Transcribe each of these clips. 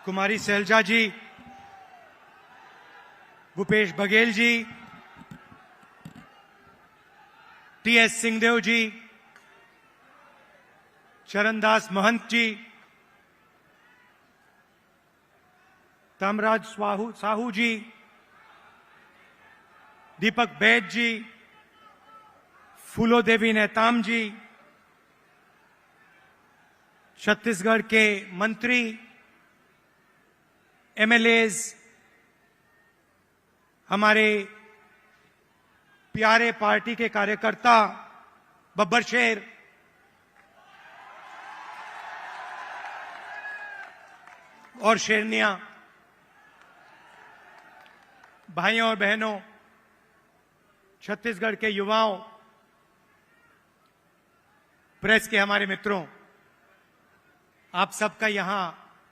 कुमारी सैलजा जी, Bhupesh Baghel ji, TS Singhdeo जी, चरणदास महंत जी, तामराज साहू जी, दीपक बैद जी, फूलो देवी नेताम जी, छत्तीसगढ़ के मंत्री, एमएलएज, हमारे प्यारे पार्टी के कार्यकर्ता, बब्बर शेर, और शेरनिया, भाइयों और बहनों, छत्तीसगढ़ के युवाओं, प्रेस के हमारे मित्रों, आप सबका यहां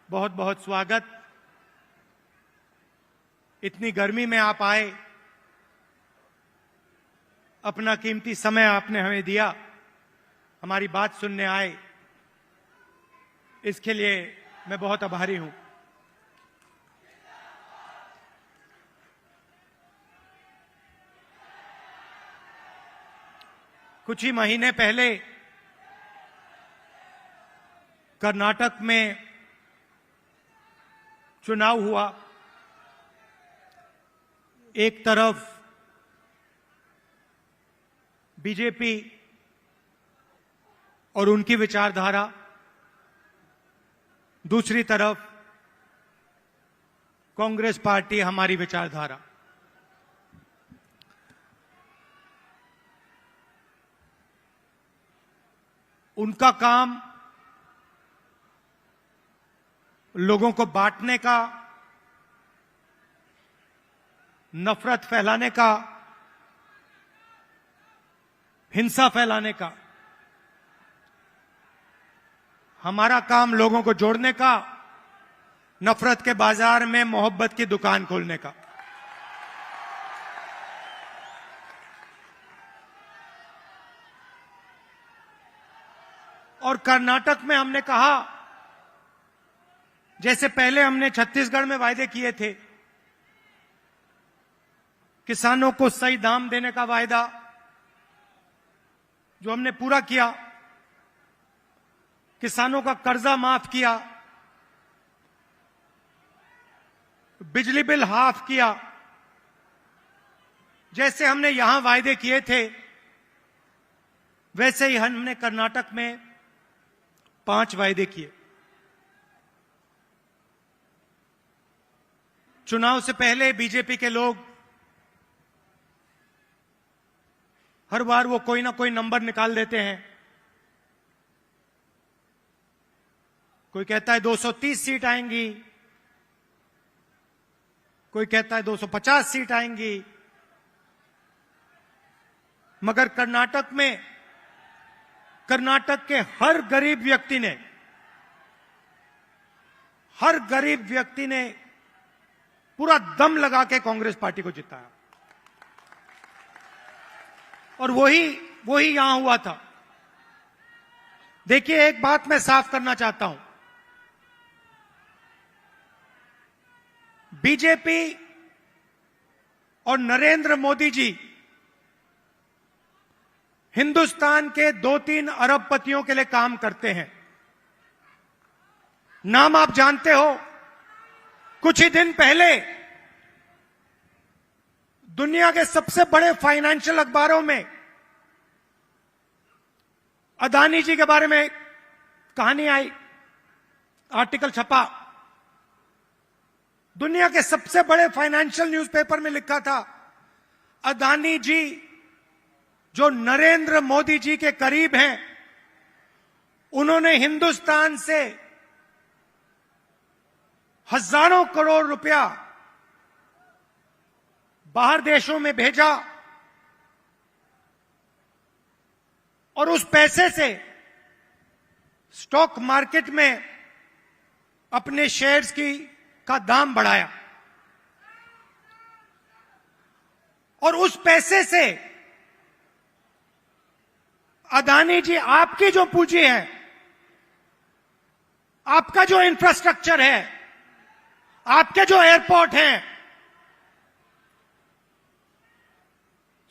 बहुत बहुत स्वागत। इतनी गर्मी में आप आए, अपना कीमती समय आपने हमें दिया, हमारी बात सुनने आए, इसके लिए मैं बहुत आभारी हूं। कुछ ही महीने पहले कर्नाटक में चुनाव हुआ। एक तरफ बीजेपी और उनकी विचारधारा, दूसरी तरफ कांग्रेस पार्टी, हमारी विचारधारा। उनका काम लोगों को बांटने का, नफरत फैलाने का, हिंसा फैलाने का। हमारा काम लोगों को जोड़ने का, नफरत के बाजार में मोहब्बत की दुकान खोलने का। और कर्नाटक में हमने कहा, जैसे पहले हमने छत्तीसगढ़ में वायदे किए थे, किसानों को सही दाम देने का वायदा जो हमने पूरा किया, किसानों का कर्जा माफ किया, बिजली बिल हाफ किया, जैसे हमने यहां वायदे किए थे, वैसे ही हमने कर्नाटक में 5 वायदे किए। चुनाव से पहले बीजेपी के लोग हर बार वो कोई ना कोई नंबर निकाल देते हैं। कोई कहता है 230 सीट आएंगी, कोई कहता है 250 सीट आएंगी, मगर कर्नाटक में कर्नाटक के हर गरीब व्यक्ति ने पूरा दम लगा के कांग्रेस पार्टी को जिताया। और वही यहां हुआ था। देखिए, एक बात मैं साफ करना चाहता हूं, बीजेपी और नरेंद्र मोदी जी हिंदुस्तान के 2-3 अरबपतियों के लिए काम करते हैं। नाम आप जानते हो। कुछ ही दिन पहले दुनिया के सबसे बड़े फाइनेंशियल अखबारों में अदानी जी के बारे में कहानी आई, आर्टिकल छपा। दुनिया के सबसे बड़े फाइनेंशियल न्यूज़पेपर में लिखा था, अदानी जी जो नरेंद्र मोदी जी के करीब हैं, उन्होंने हिंदुस्तान से हजारों करोड़ रुपया बाहर देशों में भेजा और उस पैसे से स्टॉक मार्केट में अपने शेयर्स का दाम बढ़ाया। और उस पैसे से अदानी जी, आपकी जो पूंजी है, आपका जो इंफ्रास्ट्रक्चर है, आपके जो एयरपोर्ट हैं,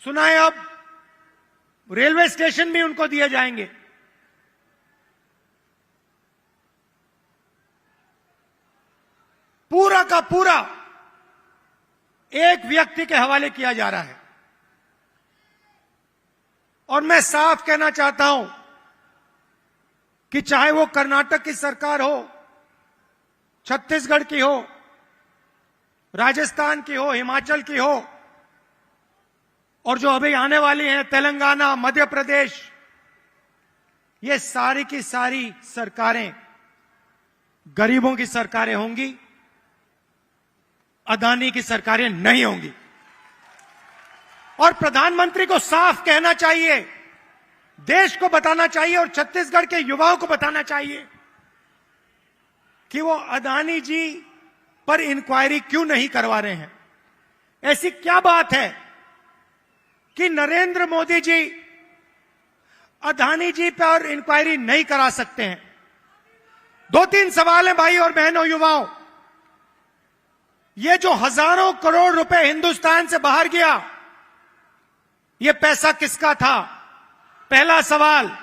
सुना है अब रेलवे स्टेशन भी उनको दिए जाएंगे। पूरा का पूरा एक व्यक्ति के हवाले किया जा रहा है। और मैं साफ कहना चाहता हूं कि चाहे वो कर्नाटक की सरकार हो, छत्तीसगढ़ की हो, राजस्थान की हो, हिमाचल की हो, और जो अभी आने वाली हैं तेलंगाना, मध्य प्रदेश, ये सारी की सारी सरकारें गरीबों की सरकारें होंगी, अदानी की सरकारें नहीं होंगी। और प्रधानमंत्री को साफ कहना चाहिए, देश को बताना चाहिए और छत्तीसगढ़ के युवाओं को बताना चाहिए कि वो अदानी जी पर इंक्वायरी क्यों नहीं करवा रहे हैं। ऐसी क्या बात है कि नरेंद्र मोदी जी अदानी जी पर इंक्वायरी नहीं करा सकते हैं? दो तीन सवाल हैं भाई और बहनों, युवाओं। ये जो हजारों करोड़ रुपए हिंदुस्तान से बाहर गया, ये पैसा किसका था? पहला सवाल,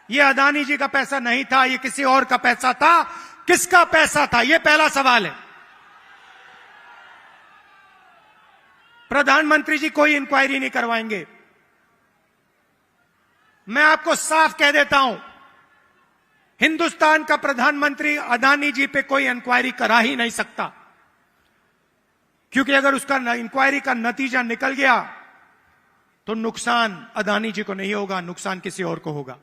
ये अदानी जी का पैसा नहीं था, ये किसी और का पैसा था। किसका पैसा था? ये पहला सवाल है। प्रधानमंत्री जी कोई इंक्वायरी नहीं करवाएंगे। मैं आपको साफ कह देता हूं, हिंदुस्तान का प्रधानमंत्री अदानी जी पे कोई इंक्वायरी करा ही नहीं सकता, क्योंकि अगर उसका इंक्वायरी का नतीजा निकल गया तो नुकसान अदानी जी को नहीं होगा, नुकसान किसी और को होगा।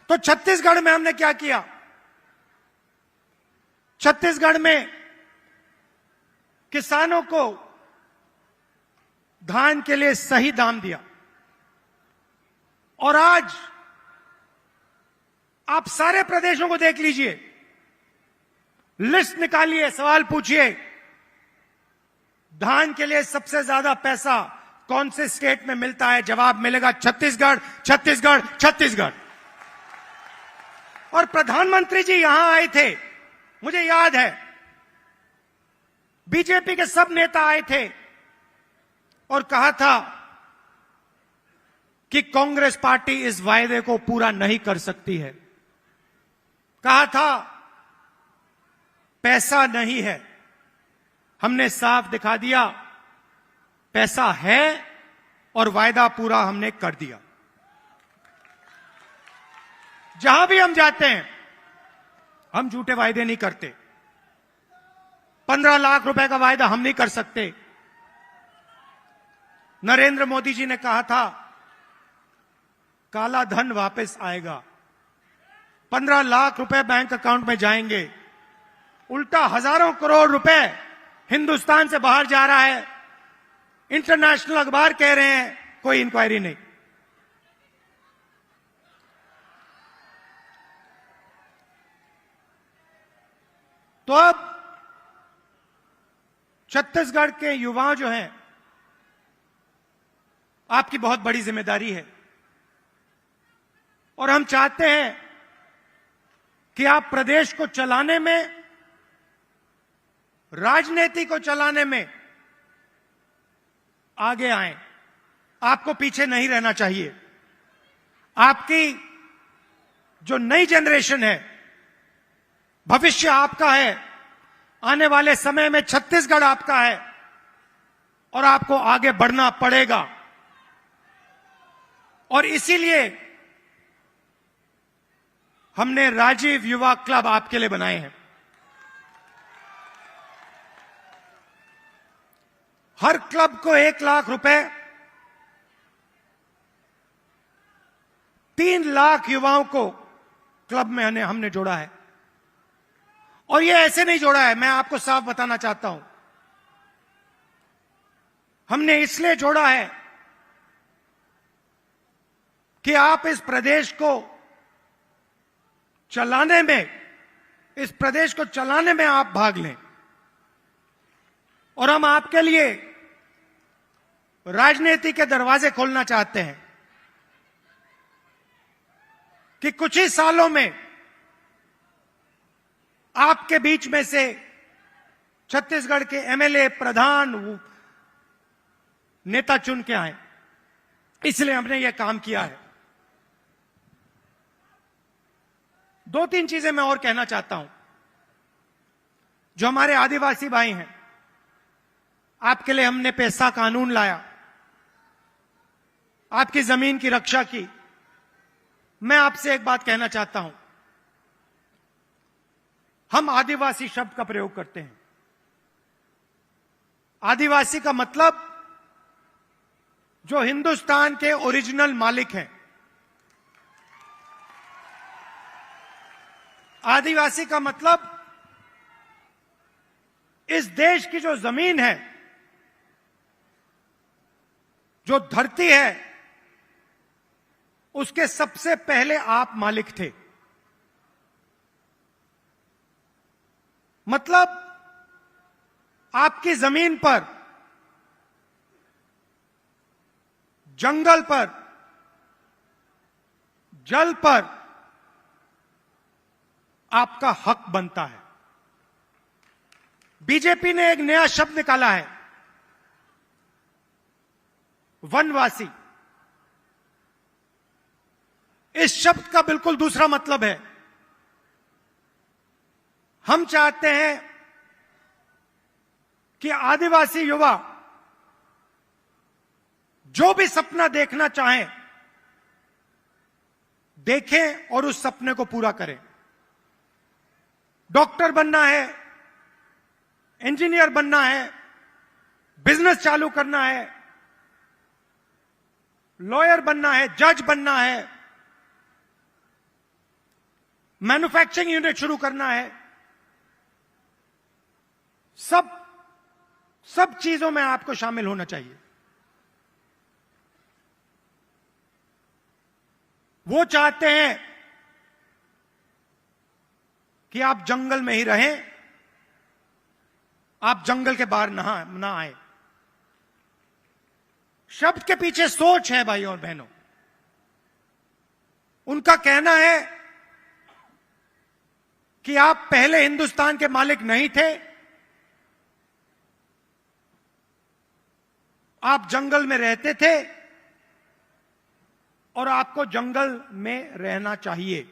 तो छत्तीसगढ़ में हमने क्या किया? छत्तीसगढ़ में किसानों को धान के लिए सही दाम दिया। और आज आप सारे प्रदेशों को देख लीजिए, लिस्ट निकालिए, सवाल पूछिए, धान के लिए सबसे ज्यादा पैसा कौन से स्टेट में मिलता है? जवाब मिलेगा छत्तीसगढ़, छत्तीसगढ़, छत्तीसगढ़। और प्रधानमंत्री जी यहां आए थे, मुझे याद है, बीजेपी के सब नेता आए थे और कहा था कि कांग्रेस पार्टी इस वायदे को पूरा नहीं कर सकती है। कहा था पैसा नहीं है। हमने साफ दिखा दिया, पैसा है और वायदा पूरा हमने कर दिया। जहां भी हम जाते हैं, हम झूठे वायदे नहीं करते। 15 लाख रुपए का वायदा हम नहीं कर सकते। नरेंद्र मोदी जी ने कहा था काला धन वापस आएगा, 15 लाख रुपए बैंक अकाउंट में जाएंगे। उल्टा हजारों करोड़ रुपए हिंदुस्तान से बाहर जा रहा है। इंटरनेशनल अखबार कह रहे हैं कोई इंक्वायरी नहीं। तो अब छत्तीसगढ़ के युवा जो हैं, आपकी बहुत बड़ी जिम्मेदारी है और हम चाहते हैं कि आप प्रदेश को चलाने में, राजनीति को चलाने में आगे आएं। आपको पीछे नहीं रहना चाहिए। आपकी जो नई जनरेशन है, भविष्य आपका है। आने वाले समय में छत्तीसगढ़ आपका है और आपको आगे बढ़ना पड़ेगा। और इसीलिए हमने राजीव युवा क्लब आपके लिए बनाए हैं। हर क्लब को 1 लाख रुपए, 3 लाख युवाओं को क्लब में हमने जोड़ा है। और ये ऐसे नहीं जोड़ा है, मैं आपको साफ बताना चाहता हूं। हमने इसलिए जोड़ा है कि आप इस प्रदेश को चलाने में आप भाग लें। और हम आपके लिए राजनीति के दरवाजे खोलना चाहते हैं कि कुछ ही सालों में आपके बीच में से छत्तीसगढ़ के एमएलए, प्रधान, नेता चुन के आए, इसलिए हमने यह काम किया है। दो तीन चीजें मैं और कहना चाहता हूं। जो हमारे आदिवासी भाई हैं, आपके लिए हमने पैसा कानून लाया, आपकी जमीन की रक्षा की। मैं आपसे एक बात कहना चाहता हूं, हम आदिवासी शब्द का प्रयोग करते हैं। आदिवासी का मतलब जो हिंदुस्तान के ओरिजिनल मालिक हैं। आदिवासी का मतलब इस देश की जो जमीन है, जो धरती है, उसके सबसे पहले आप मालिक थे। मतलब आपकी जमीन पर, जंगल पर, जल पर आपका हक बनता है। बीजेपी ने एक नया शब्द निकाला है, वनवासी। इस शब्द का बिल्कुल दूसरा मतलब है। हम चाहते हैं कि आदिवासी युवा जो भी सपना देखना चाहें, देखें और उस सपने को पूरा करें। डॉक्टर बनना है, इंजीनियर बनना है, बिजनेस चालू करना है, लॉयर बनना है, जज बनना है, मैन्युफैक्चरिंग यूनिट शुरू करना है, सब चीजों में आपको शामिल होना चाहिए। वो चाहते हैं कि आप जंगल में ही रहें, आप जंगल के बाहर ना आए। शब्द के पीछे सोच है भाई और बहनों। उनका कहना है कि आप पहले हिंदुस्तान के मालिक नहीं थे, आप जंगल में रहते थे और आपको जंगल में रहना चाहिए।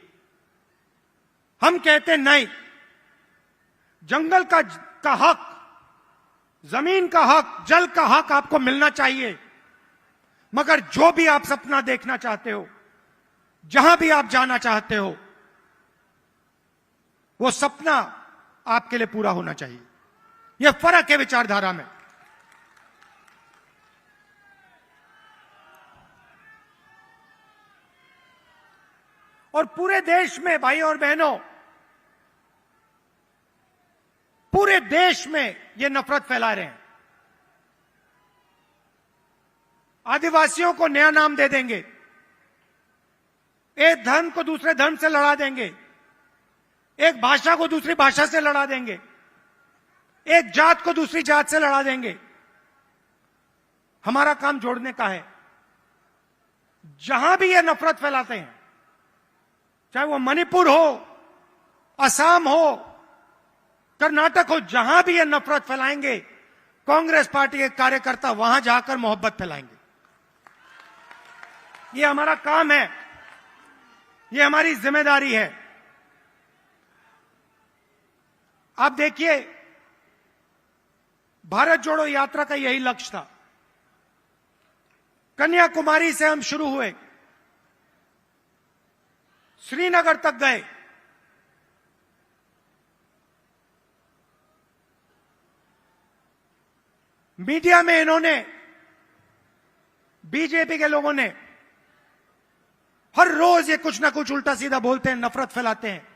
हम कहते नहीं, जंगल का हक, जमीन का हक, जल का हक आपको मिलना चाहिए। मगर जो भी आप सपना देखना चाहते हो, जहां भी आप जाना चाहते हो, वो सपना आपके लिए पूरा होना चाहिए। यह फर्क है विचारधारा में। और पूरे देश में भाई और बहनों, पूरे देश में ये नफरत फैला रहे हैं। आदिवासियों को नया नाम दे देंगे, एक धर्म को दूसरे धर्म से लड़ा देंगे, एक भाषा को दूसरी भाषा से लड़ा देंगे, एक जात को दूसरी जात से लड़ा देंगे। हमारा काम जोड़ने का है। जहां भी ये नफरत फैलाते हैं, चाहे वो मणिपुर हो, असम हो, कर्नाटक हो, जहां भी ये नफरत फैलाएंगे, कांग्रेस पार्टी के कार्यकर्ता वहां जाकर मोहब्बत फैलाएंगे। ये हमारा काम है, ये हमारी जिम्मेदारी है। आप देखिए, भारत जोड़ो यात्रा का यही लक्ष्य था। कन्याकुमारी से हम शुरू हुए, श्रीनगर तक गए, मीडिया में इन्होंने, बीजेपी के लोगों ने हर रोज ये कुछ ना कुछ उल्टा सीधा बोलते हैं, नफरत फैलाते हैं।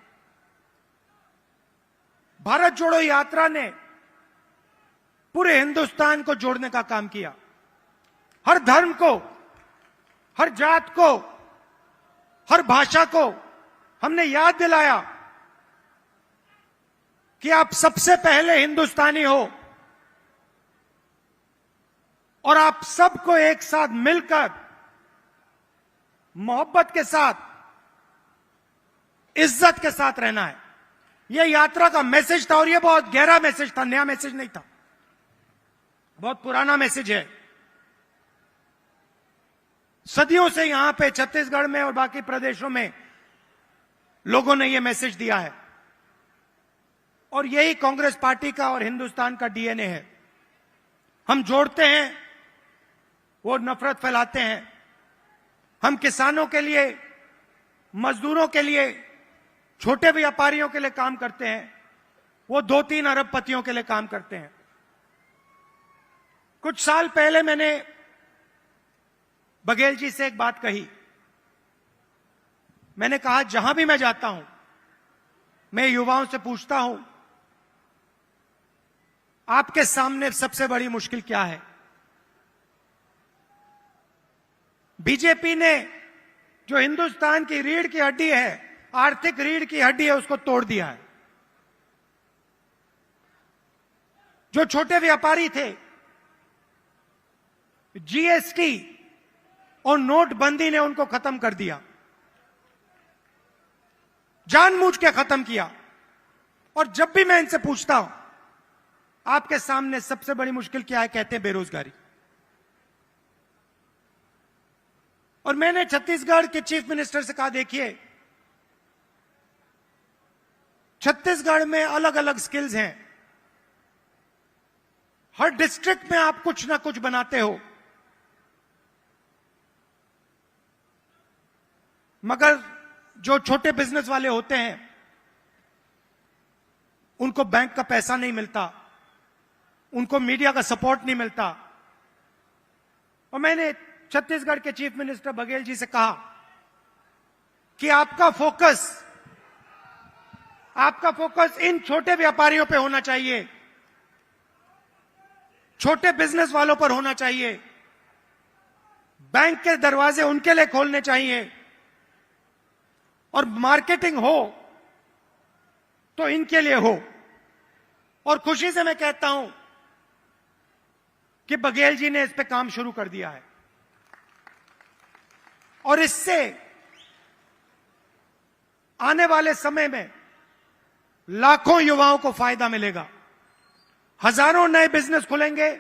भारत जोड़ो यात्रा ने पूरे हिंदुस्तान को जोड़ने का काम किया। हर धर्म को, हर जात को, हर भाषा को हमने याद दिलाया कि आप सबसे पहले हिंदुस्तानी हो और आप सबको एक साथ मिलकर, मोहब्बत के साथ, इज्जत के साथ रहना है। यह यात्रा का मैसेज था और यह बहुत गहरा मैसेज था, नया मैसेज नहीं था, बहुत पुराना मैसेज है। सदियों से यहां पे छत्तीसगढ़ में और बाकी प्रदेशों में लोगों ने यह मैसेज दिया है और यही कांग्रेस पार्टी का और हिंदुस्तान का डीएनए है। हम जोड़ते हैं, वो नफरत फैलाते हैं। हम किसानों के लिए, मजदूरों के लिए, छोटे व्यापारियों के लिए काम करते हैं, वो 2-3 अरबपतियों के लिए काम करते हैं। कुछ साल पहले मैंने बघेल जी से एक बात कही। मैंने कहा, जहां भी मैं जाता हूं, मैं युवाओं से पूछता हूं, आपके सामने सबसे बड़ी मुश्किल क्या है? बीजेपी ने जो हिंदुस्तान की रीढ़ की हड्डी है, आर्थिक रीढ़ की हड्डी है, उसको तोड़ दिया है। जो छोटे व्यापारी थे, जीएसटी और नोटबंदी ने उनको खत्म कर दिया, जानबूझ के खत्म किया। और जब भी मैं इनसे पूछता हूं, आपके सामने सबसे बड़ी मुश्किल क्या है, कहते हैं बेरोजगारी। और मैंने छत्तीसगढ़ के चीफ मिनिस्टर से कहा, देखिए, छत्तीसगढ़ में अलग अलग स्किल्स हैं, हर डिस्ट्रिक्ट में आप कुछ ना कुछ बनाते हो, मगर जो छोटे बिजनेस वाले होते हैं उनको बैंक का पैसा नहीं मिलता, उनको मीडिया का सपोर्ट नहीं मिलता। और मैंने छत्तीसगढ़ के चीफ मिनिस्टर बघेल जी से कहा कि आपका फोकस इन छोटे व्यापारियों पे होना चाहिए, छोटे बिजनेस वालों पर होना चाहिए, बैंक के दरवाजे उनके लिए खोलने चाहिए, और मार्केटिंग हो तो इनके लिए हो। और खुशी से मैं कहता हूं कि बघेल जी ने इस पे काम शुरू कर दिया है और इससे आने वाले समय में लाखों युवाओं को फायदा मिलेगा, हजारों नए बिजनेस खुलेंगे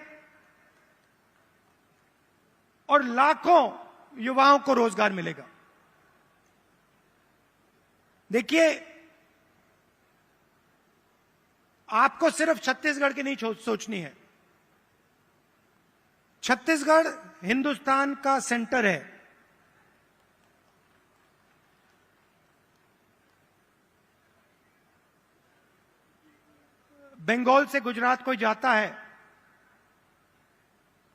और लाखों युवाओं को रोजगार मिलेगा। देखिए, आपको सिर्फ छत्तीसगढ़ की नहीं सोचनी है। छत्तीसगढ़ हिंदुस्तान का सेंटर है। बंगाल से गुजरात कोई जाता है,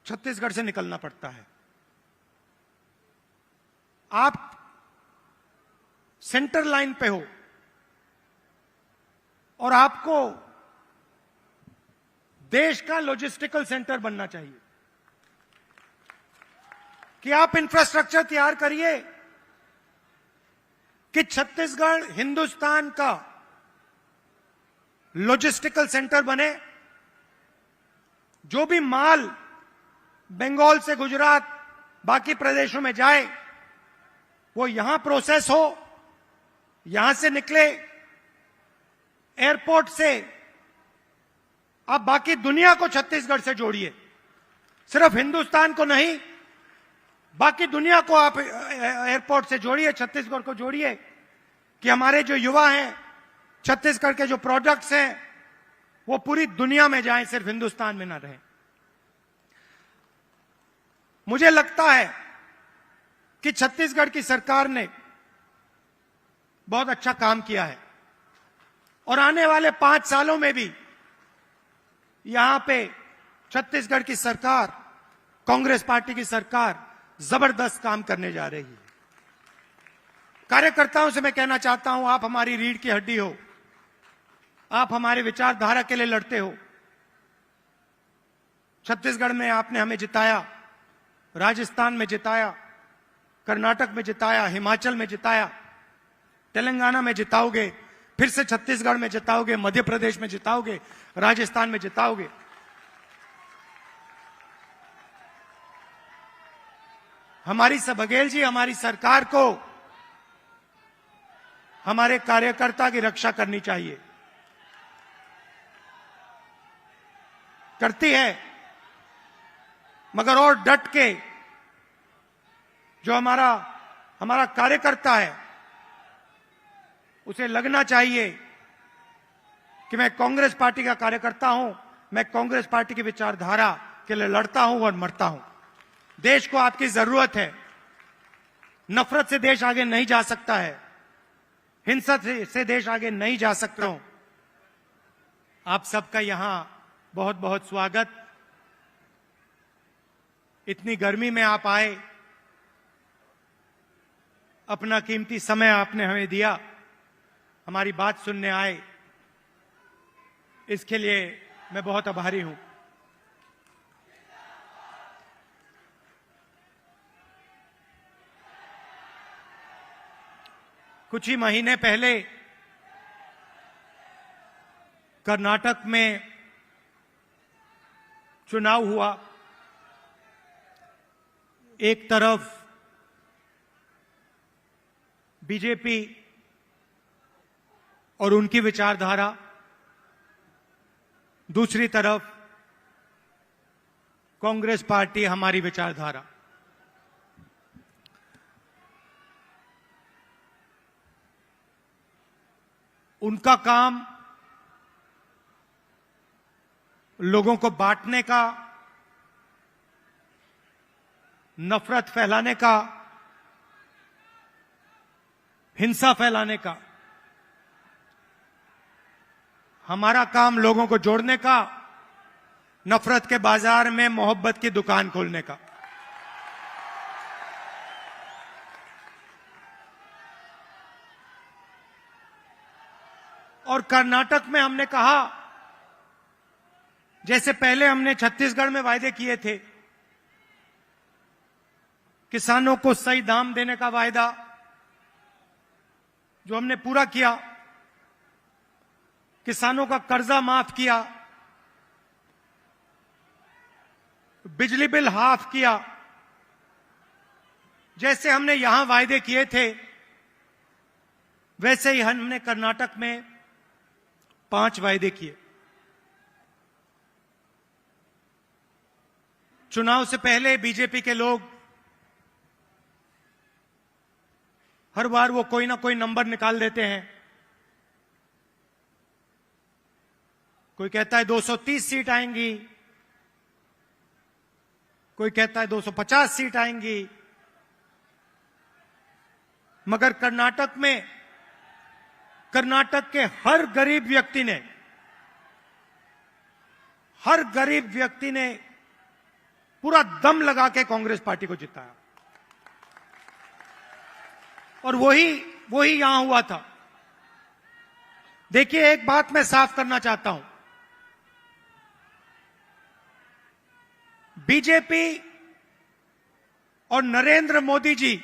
छत्तीसगढ़ से निकलना पड़ता है। आप सेंटर लाइन पे हो और आपको देश का लॉजिस्टिकल सेंटर बनना चाहिए कि आप इंफ्रास्ट्रक्चर तैयार करिए कि छत्तीसगढ़ हिंदुस्तान का लॉजिस्टिकल सेंटर बने। जो भी माल बंगाल से गुजरात बाकी प्रदेशों में जाए वो यहां प्रोसेस हो, यहां से निकले, एयरपोर्ट से आप बाकी दुनिया को छत्तीसगढ़ से जोड़िए, सिर्फ हिंदुस्तान को नहीं, बाकी दुनिया को आप एयरपोर्ट से जोड़िए, छत्तीसगढ़ को जोड़िए कि हमारे जो युवा हैं, छत्तीसगढ़ के जो प्रोडक्ट्स हैं वो पूरी दुनिया में जाएं, सिर्फ हिंदुस्तान में ना रहें। मुझे लगता है कि छत्तीसगढ़ की सरकार ने बहुत अच्छा काम किया है और आने वाले 5 सालों में भी यहां पे छत्तीसगढ़ की सरकार, कांग्रेस पार्टी की सरकार जबरदस्त काम करने जा रही है। कार्यकर्ताओं से मैं कहना चाहता हूं, आप हमारी रीढ़ की हड्डी हो, आप हमारे विचारधारा के लिए लड़ते हो। छत्तीसगढ़ में आपने हमें जिताया, राजस्थान में जिताया, कर्नाटक में जिताया, हिमाचल में जिताया, तेलंगाना में जिताओगे, फिर से छत्तीसगढ़ में जिताओगे, मध्य प्रदेश में जिताओगे, राजस्थान में जिताओगे। हमारी बघेल जी, हमारी सरकार को हमारे कार्यकर्ता की रक्षा करनी चाहिए। करती है, मगर और डट के जो हमारा कार्यकर्ता है उसे लगना चाहिए कि मैं कांग्रेस पार्टी का कार्यकर्ता हूं, मैं कांग्रेस पार्टी की विचारधारा के लिए लड़ता हूं और मरता हूं। देश को आपकी जरूरत है। नफरत से देश आगे नहीं जा सकता है, हिंसा से देश आगे नहीं जा सकता हूं। आप सबका यहां बहुत बहुत स्वागत। इतनी गर्मी में आप आए, अपना कीमती समय आपने हमें दिया, हमारी बात सुनने आए, इसके लिए मैं बहुत आभारी हूं। कुछ ही महीने पहले कर्नाटक में चुनाव हुआ। एक तरफ बीजेपी और उनकी विचारधारा, दूसरी तरफ कांग्रेस पार्टी हमारी विचारधारा। उनका काम लोगों को बांटने का, नफरत फैलाने का, हिंसा फैलाने का। हमारा काम लोगों को जोड़ने का, नफरत के बाजार में मोहब्बत की दुकान खोलने का। और कर्नाटक में हमने कहा, जैसे पहले हमने छत्तीसगढ़ में वायदे किए थे, किसानों को सही दाम देने का वायदा जो हमने पूरा किया, किसानों का कर्जा माफ किया, बिजली बिल हाफ किया, जैसे हमने यहां वायदे किए थे वैसे ही हमने कर्नाटक में 5 वायदे किए। चुनाव से पहले बीजेपी के लोग हर बार वो कोई ना कोई नंबर निकाल देते हैं। कोई कहता है 230 सीट आएंगी, कोई कहता है 250 सीट आएंगी, मगर कर्नाटक के हर गरीब व्यक्ति ने पूरा दम लगा के कांग्रेस पार्टी को जिताया। और वही यहां हुआ था। देखिए, एक बात मैं साफ करना चाहता हूं, बीजेपी और नरेंद्र मोदी जी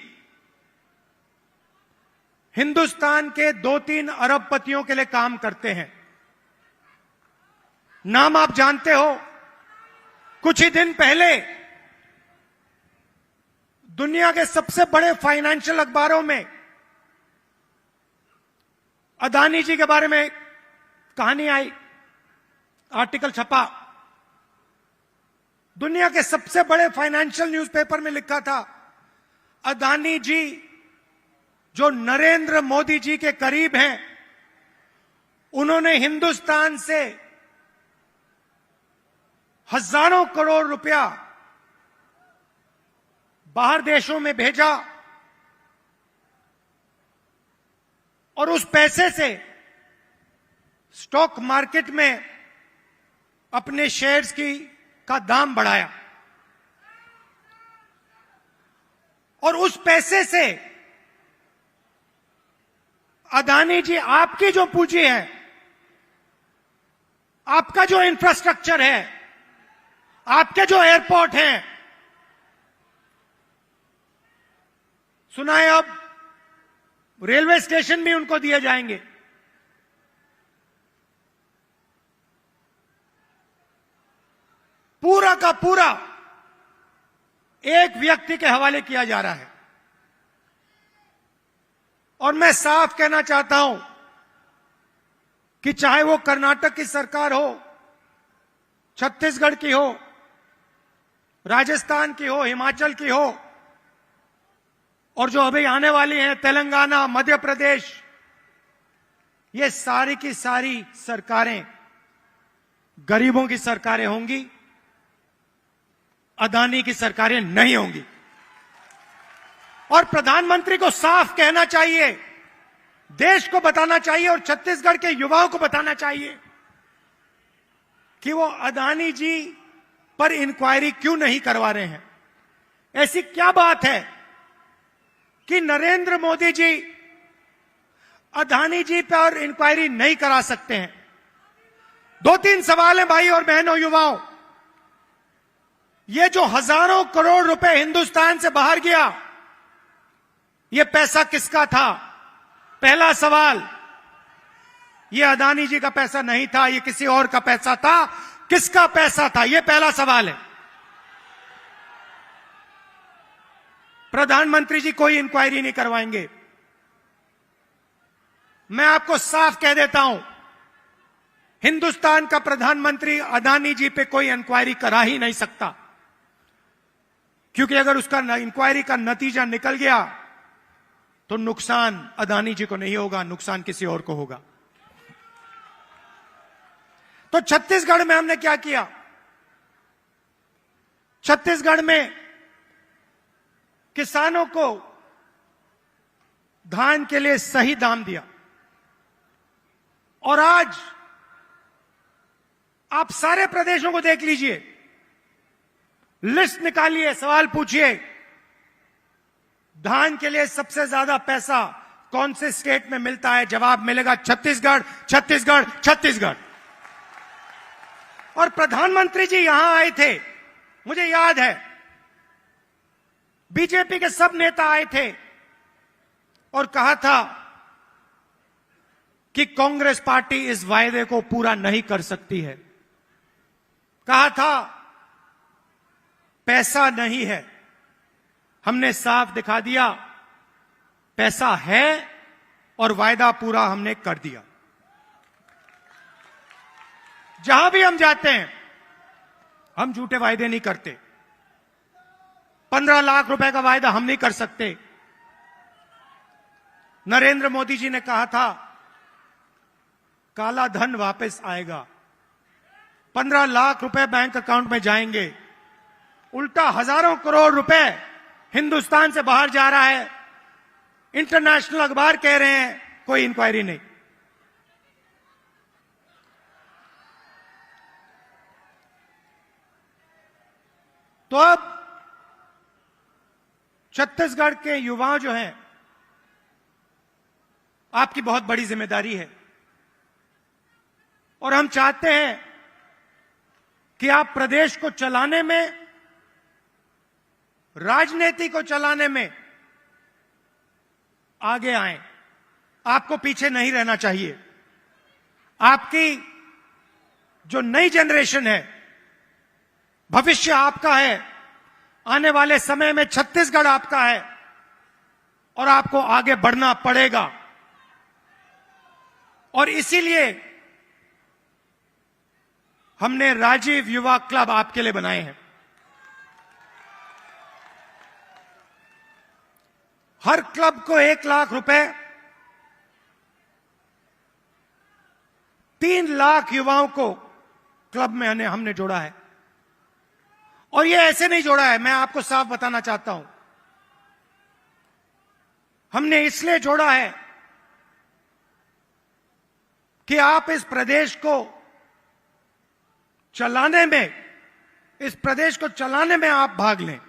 हिंदुस्तान के 2-3 अरबपतियों के लिए काम करते हैं। नाम आप जानते हो। कुछ ही दिन पहले दुनिया के सबसे बड़े फाइनेंशियल अखबारों में अदानी जी के बारे में कहानी आई, आर्टिकल छपा। दुनिया के सबसे बड़े फाइनेंशियल न्यूज़पेपर में लिखा था, अदानी जी जो नरेंद्र मोदी जी के करीब हैं, उन्होंने हिंदुस्तान से हजारों करोड़ रुपया बाहर देशों में भेजा और उस पैसे से स्टॉक मार्केट में अपने शेयर्स का दाम बढ़ाया। और उस पैसे से अदानी जी आपकी जो पूंजी है, आपका जो इंफ्रास्ट्रक्चर है, आपके जो एयरपोर्ट हैं, सुना है अब रेलवे स्टेशन भी उनको दिए जाएंगे। पूरा का पूरा एक व्यक्ति के हवाले किया जा रहा है। और मैं साफ कहना चाहता हूं कि चाहे वो कर्नाटक की सरकार हो, छत्तीसगढ़ की हो, राजस्थान की हो, हिमाचल की हो, और जो अभी आने वाली हैं तेलंगाना, मध्य प्रदेश, ये सारी की सारी सरकारें गरीबों की सरकारें होंगी, अदानी की सरकारें नहीं होंगी। और प्रधानमंत्री को साफ कहना चाहिए, देश को बताना चाहिए और छत्तीसगढ़ के युवाओं को बताना चाहिए कि वो अदानी जी पर इंक्वायरी क्यों नहीं करवा रहे हैं। ऐसी क्या बात है कि नरेंद्र मोदी जी अदानी जी पर इंक्वायरी नहीं करा सकते हैं? 2-3 सवाल हैं भाई और बहनों, युवाओं। ये जो हजारों करोड़ रुपए हिंदुस्तान से बाहर गया, ये पैसा किसका था? पहला सवाल, ये अदानी जी का पैसा नहीं था, ये किसी और का पैसा था। किसका पैसा था? ये पहला सवाल है। प्रधानमंत्री जी कोई इंक्वायरी नहीं करवाएंगे। मैं आपको साफ कह देता हूं, हिंदुस्तान का प्रधानमंत्री अदानी जी पे कोई इंक्वायरी करा ही नहीं सकता, क्योंकि अगर उसका इंक्वायरी का नतीजा निकल गया तो नुकसान अदानी जी को नहीं होगा, नुकसान किसी और को होगा। तो छत्तीसगढ़ में हमने क्या किया? छत्तीसगढ़ में किसानों को धान के लिए सही दाम दिया। और आज आप सारे प्रदेशों को देख लीजिए, लिस्ट निकालिए, सवाल पूछिए, धान के लिए सबसे ज्यादा पैसा कौन से स्टेट में मिलता है? जवाब मिलेगा छत्तीसगढ़, छत्तीसगढ़, छत्तीसगढ़। और प्रधानमंत्री जी यहां आए थे, मुझे याद है, बीजेपी के सब नेता आए थे और कहा था कि कांग्रेस पार्टी इस वायदे को पूरा नहीं कर सकती है। कहा था पैसा नहीं है। हमने साफ दिखा दिया, पैसा है और वायदा पूरा हमने कर दिया। जहां भी हम जाते हैं, हम झूठे वायदे नहीं करते। 15 लाख रुपए का वायदा हम नहीं कर सकते। नरेंद्र मोदी जी ने कहा था काला धन वापस आएगा, 15 लाख रुपए बैंक अकाउंट में जाएंगे। उल्टा हजारों करोड़ रुपए हिंदुस्तान से बाहर जा रहा है। इंटरनेशनल अखबार कह रहे हैं कोई इंक्वायरी नहीं। तो अब छत्तीसगढ़ के युवा जो हैं, आपकी बहुत बड़ी जिम्मेदारी है और हम चाहते हैं कि आप प्रदेश को चलाने में, राजनीति को चलाने में आगे आएं। आपको पीछे नहीं रहना चाहिए। आपकी जो नई जनरेशन है, भविष्य आपका है। आने वाले समय में छत्तीसगढ़ आपका है और आपको आगे बढ़ना पड़ेगा। और इसीलिए हमने राजीव युवा क्लब आपके लिए बनाए हैं। हर क्लब को 1 लाख रुपए, 3 लाख युवाओं को क्लब में हमने जोड़ा है। और ये ऐसे नहीं जोड़ा है, मैं आपको साफ बताना चाहता हूं। हमने इसलिए जोड़ा है कि आप इस प्रदेश को चलाने में, इस प्रदेश को चलाने में आप भाग लें।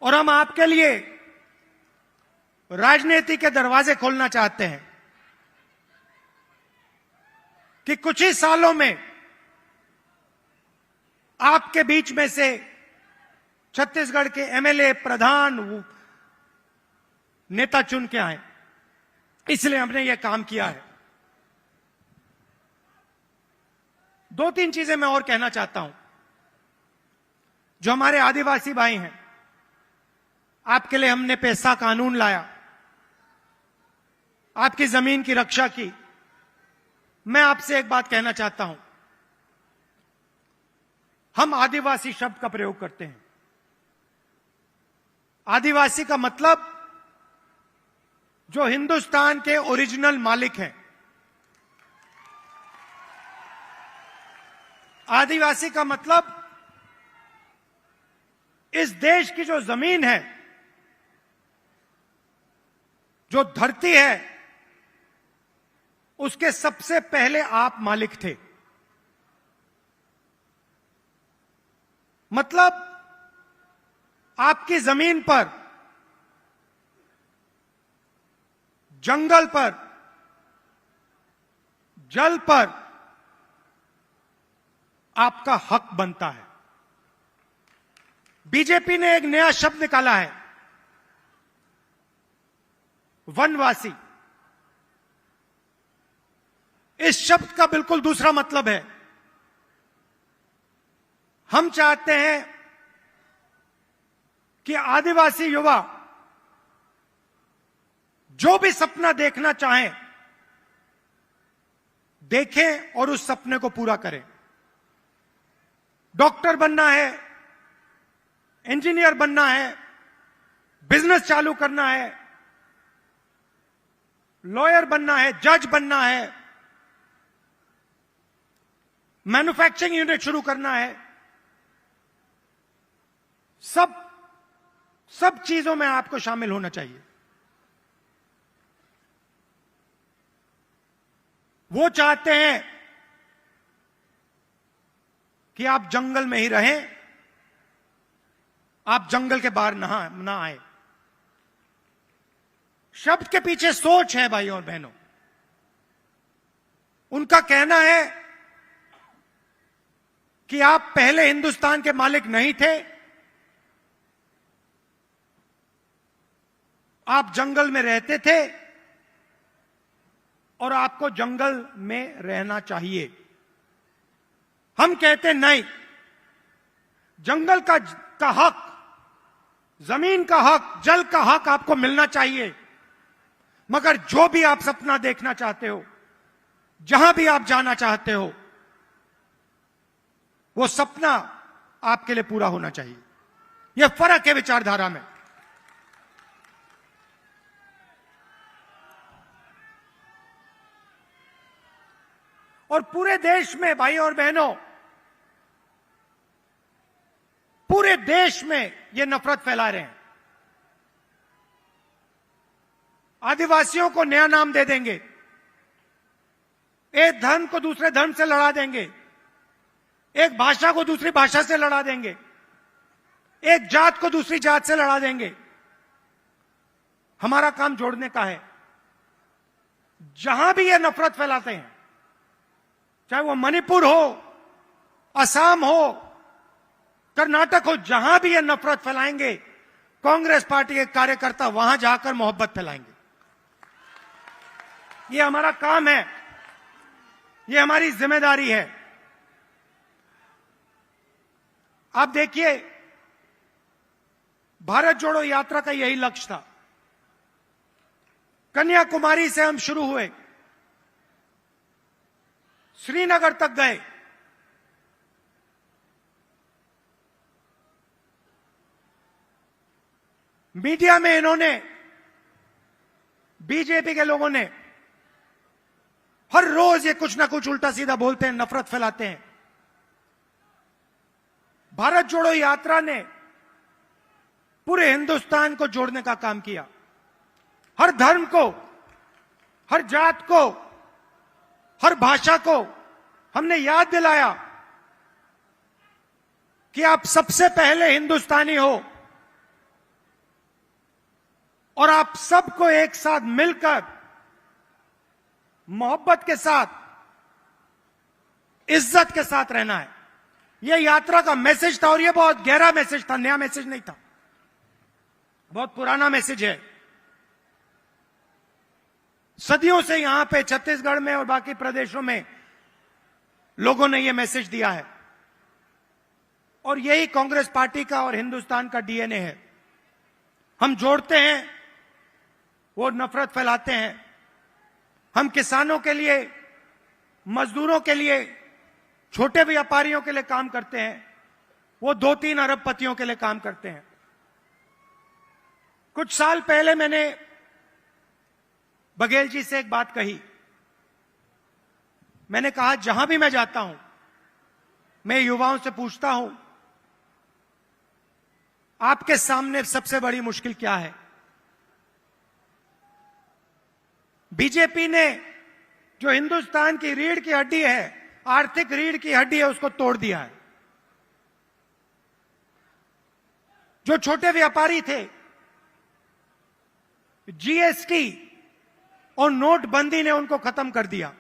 और हम आपके लिए राजनीति के दरवाजे खोलना चाहते हैं कि कुछ ही सालों में आपके बीच में से छत्तीसगढ़ के एमएलए, प्रधान, नेता चुन के आए। इसलिए हमने यह काम किया है। 2-3 चीजें मैं और कहना चाहता हूं। जो हमारे आदिवासी भाई हैं, आपके लिए हमने पैसा कानून लाया, आपकी जमीन की रक्षा की। मैं आपसे एक बात कहना चाहता हूं, हम आदिवासी शब्द का प्रयोग करते हैं। आदिवासी का मतलब जो हिंदुस्तान के ओरिजिनल मालिक हैं। आदिवासी का मतलब इस देश की जो जमीन है, जो धरती है, उसके सबसे पहले आप मालिक थे। मतलब आपकी जमीन पर, जंगल पर, जल पर आपका हक बनता है। बीजेपी ने एक नया शब्द निकाला है, वनवासी। इस शब्द का बिल्कुल दूसरा मतलब है। हम चाहते हैं कि आदिवासी युवा जो भी सपना देखना चाहें, देखें और उस सपने को पूरा करें। डॉक्टर बनना है, इंजीनियर बनना है, बिजनेस चालू करना है, लॉयर बनना है, जज बनना है, मैन्युफैक्चरिंग यूनिट शुरू करना है, सब चीजों में आपको शामिल होना चाहिए। वो चाहते हैं कि आप जंगल में ही रहें, आप जंगल के बाहर ना आए। शब्द के पीछे सोच है भाई और बहनों। उनका कहना है कि आप पहले हिंदुस्तान के मालिक नहीं थे, आप जंगल में रहते थे और आपको जंगल में रहना चाहिए। हम कहते नहीं, जंगल का हक, जमीन का हक, जल का हक आपको मिलना चाहिए। मगर जो भी आप सपना देखना चाहते हो, जहां भी आप जाना चाहते हो, वो सपना आपके लिए पूरा होना चाहिए। यह फर्क है विचारधारा में। और पूरे देश में भाई और बहनों, पूरे देश में ये नफरत फैला रहे हैं। आदिवासियों को नया नाम दे देंगे, एक धर्म को दूसरे धर्म से लड़ा देंगे, एक भाषा को दूसरी भाषा से लड़ा देंगे, एक जात को दूसरी जात से लड़ा देंगे। हमारा काम जोड़ने का है। जहां भी ये नफरत फैलाते हैं, चाहे वो मणिपुर हो, असम हो, कर्नाटक हो, जहां भी ये नफरत फैलाएंगे, कांग्रेस पार्टी के कार्यकर्ता वहां जाकर मोहब्बत फैलाएंगे। ये हमारा काम है, ये हमारी जिम्मेदारी है। आप देखिए, भारत जोड़ो यात्रा का यही लक्ष्य था। कन्याकुमारी से हम शुरू हुए, श्रीनगर तक गए, मीडिया में इन्होंने, बीजेपी के लोगों ने हर रोज ये कुछ ना कुछ उल्टा सीधा बोलते हैं, नफरत फैलाते हैं। भारत जोड़ो यात्रा ने पूरे हिंदुस्तान को जोड़ने का काम किया। हर धर्म को, हर जात को, हर भाषा को हमने याद दिलाया कि आप सबसे पहले हिंदुस्तानी हो और आप सबको एक साथ मिलकर मोहब्बत के साथ, इज्जत के साथ रहना है। यह यात्रा का मैसेज था और यह बहुत गहरा मैसेज था, नया मैसेज नहीं था, बहुत पुराना मैसेज है। सदियों से यहां पे छत्तीसगढ़ में और बाकी प्रदेशों में लोगों ने यह मैसेज दिया है और यही कांग्रेस पार्टी का और हिंदुस्तान का डीएनए है। हम जोड़ते हैं, वो नफरत फैलाते हैं। हम किसानों के लिए, मजदूरों के लिए, छोटे व्यापारियों के लिए काम करते हैं वो 2-3 अरबपतियों के लिए काम करते हैं। कुछ साल पहले मैंने बघेल जी से एक बात कही। मैंने कहा, जहां भी मैं जाता हूं, मैं युवाओं से पूछता हूं, आपके सामने सबसे बड़ी मुश्किल क्या है? बीजेपी ने जो हिंदुस्तान की रीढ़ की हड्डी है, आर्थिक रीढ़ की हड्डी है, उसको तोड़ दिया है। जो छोटे व्यापारी थे, जीएसटी और नोटबंदी ने उनको खत्म कर दिया,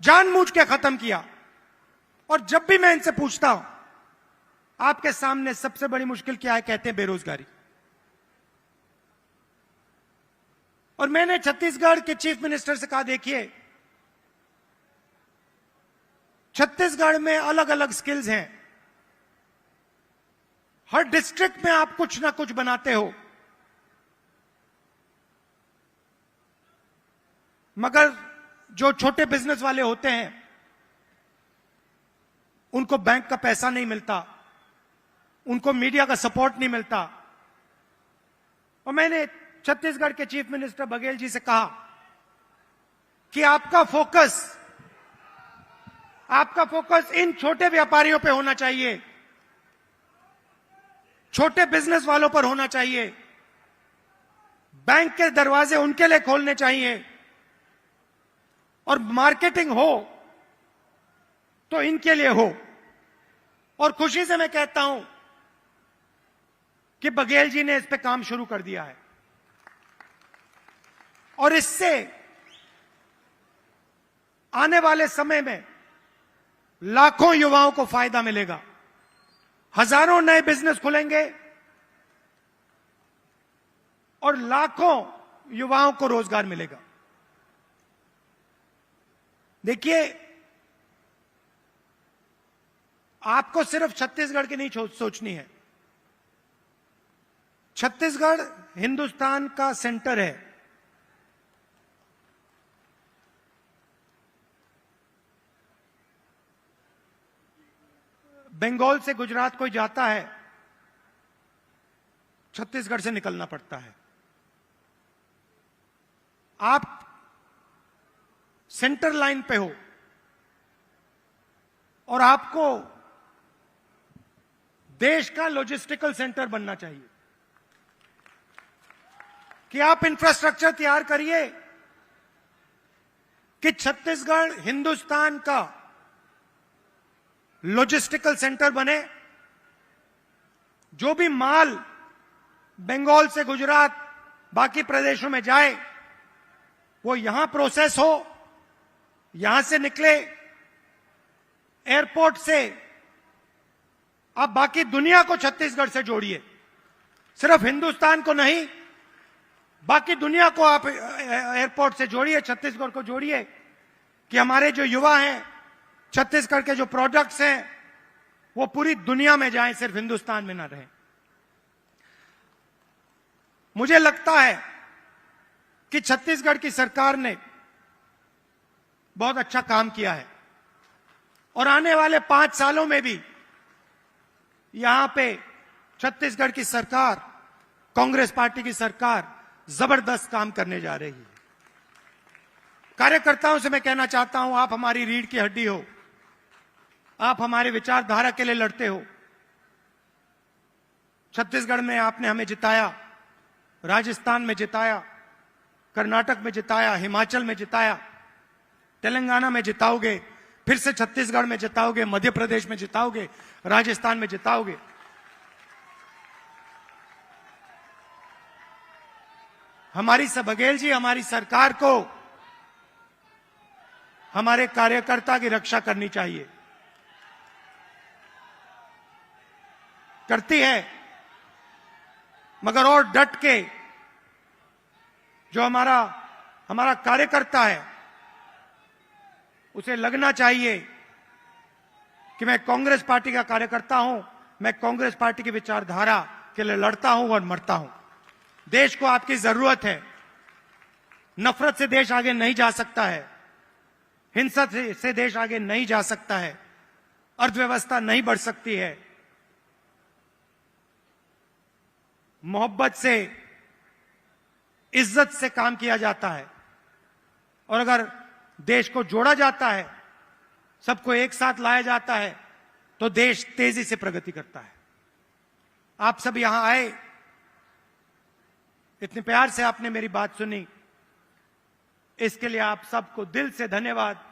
जानबूझ के खत्म किया। और जब भी मैं इनसे पूछता हूं, आपके सामने सबसे बड़ी मुश्किल क्या है, कहते हैं बेरोजगारी। और मैंने छत्तीसगढ़ के चीफ मिनिस्टर से कहा, देखिए, छत्तीसगढ़ में अलग अलग स्किल्स हैं, हर डिस्ट्रिक्ट में आप कुछ ना कुछ बनाते हो, मगर जो छोटे बिजनेस वाले होते हैं उनको बैंक का पैसा नहीं मिलता, उनको मीडिया का सपोर्ट नहीं मिलता। और मैंने छत्तीसगढ़ के चीफ मिनिस्टर बघेल जी से कहा कि आपका फोकस इन छोटे व्यापारियों पे होना चाहिए, छोटे बिजनेस वालों पर होना चाहिए, बैंक के दरवाजे उनके लिए खोलने चाहिए, और मार्केटिंग हो तो इनके लिए हो। और खुशी से मैं कहता हूं कि बघेल जी ने इस पे काम शुरू कर दिया है, और इससे आने वाले समय में लाखों युवाओं को फायदा मिलेगा, हजारों नए बिजनेस खुलेंगे और लाखों युवाओं को रोजगार मिलेगा। देखिए, आपको सिर्फ छत्तीसगढ़ की नहीं सोचनी है। छत्तीसगढ़ हिंदुस्तान का सेंटर है। बंगाल से गुजरात कोई जाता है, छत्तीसगढ़ से निकलना पड़ता है। आप सेंटर लाइन पे हो और आपको देश का लॉजिस्टिकल सेंटर बनना चाहिए कि आप इंफ्रास्ट्रक्चर तैयार करिए कि छत्तीसगढ़ हिंदुस्तान का लॉजिस्टिकल सेंटर बने। जो भी माल बंगाल से गुजरात बाकी प्रदेशों में जाए, वो यहां प्रोसेस हो, यहां से निकले एयरपोर्ट से। आप बाकी दुनिया को छत्तीसगढ़ से जोड़िए, सिर्फ हिंदुस्तान को नहीं, बाकी दुनिया को आप एयरपोर्ट से जोड़िए, छत्तीसगढ़ को जोड़िए कि हमारे जो युवा हैं, छत्तीसगढ़ के जो प्रोडक्ट्स हैं, वो पूरी दुनिया में जाएं, सिर्फ हिंदुस्तान में ना रहें। मुझे लगता है कि छत्तीसगढ़ की सरकार ने बहुत अच्छा काम किया है और आने वाले 5 सालों में भी यहां पे छत्तीसगढ़ की सरकार, कांग्रेस पार्टी की सरकार जबरदस्त काम करने जा रही है। कार्यकर्ताओं से मैं कहना चाहता हूं, आप हमारी रीढ़ की हड्डी हो, आप हमारे विचारधारा के लिए लड़ते हो। छत्तीसगढ़ में आपने हमें जिताया, राजस्थान में जिताया, कर्नाटक में जिताया, हिमाचल में जिताया, तेलंगाना में जिताओगे, फिर से छत्तीसगढ़ में जिताओगे, मध्य प्रदेश में जिताओगे, राजस्थान में जिताओगे। हमारी बघेल जी, हमारी सरकार को हमारे कार्यकर्ता की रक्षा करनी चाहिए, करती है, मगर और डट के जो हमारा कार्यकर्ता है, उसे लगना चाहिए कि मैं कांग्रेस पार्टी का कार्यकर्ता हूं, मैं कांग्रेस पार्टी की विचारधारा के लिए लड़ता हूं और मरता हूं। देश को आपकी जरूरत है। नफरत से देश आगे नहीं जा सकता है, हिंसा से देश आगे नहीं जा सकता है। अर्थव्यवस्था नहीं बढ़ सकती है। मोहब्बत से, इज्जत से काम किया जाता है और अगर देश को जोड़ा जाता है, सबको एक साथ लाया जाता है, तो देश तेजी से प्रगति करता है। आप सब यहां आए, इतने प्यार से आपने मेरी बात सुनी, इसके लिए आप सबको दिल से धन्यवाद।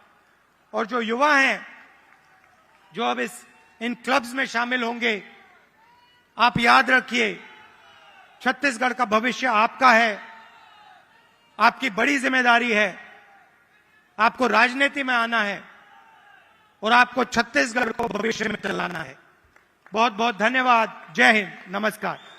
और जो युवा हैं, जो अब इन क्लब्स में शामिल होंगे, आप याद रखिए, छत्तीसगढ़ का भविष्य आपका है, आपकी बड़ी जिम्मेदारी है। आपको राजनीति में आना है और आपको छत्तीसगढ़ को भविष्य में चलाना है। बहुत बहुत धन्यवाद। जय हिंद, नमस्कार।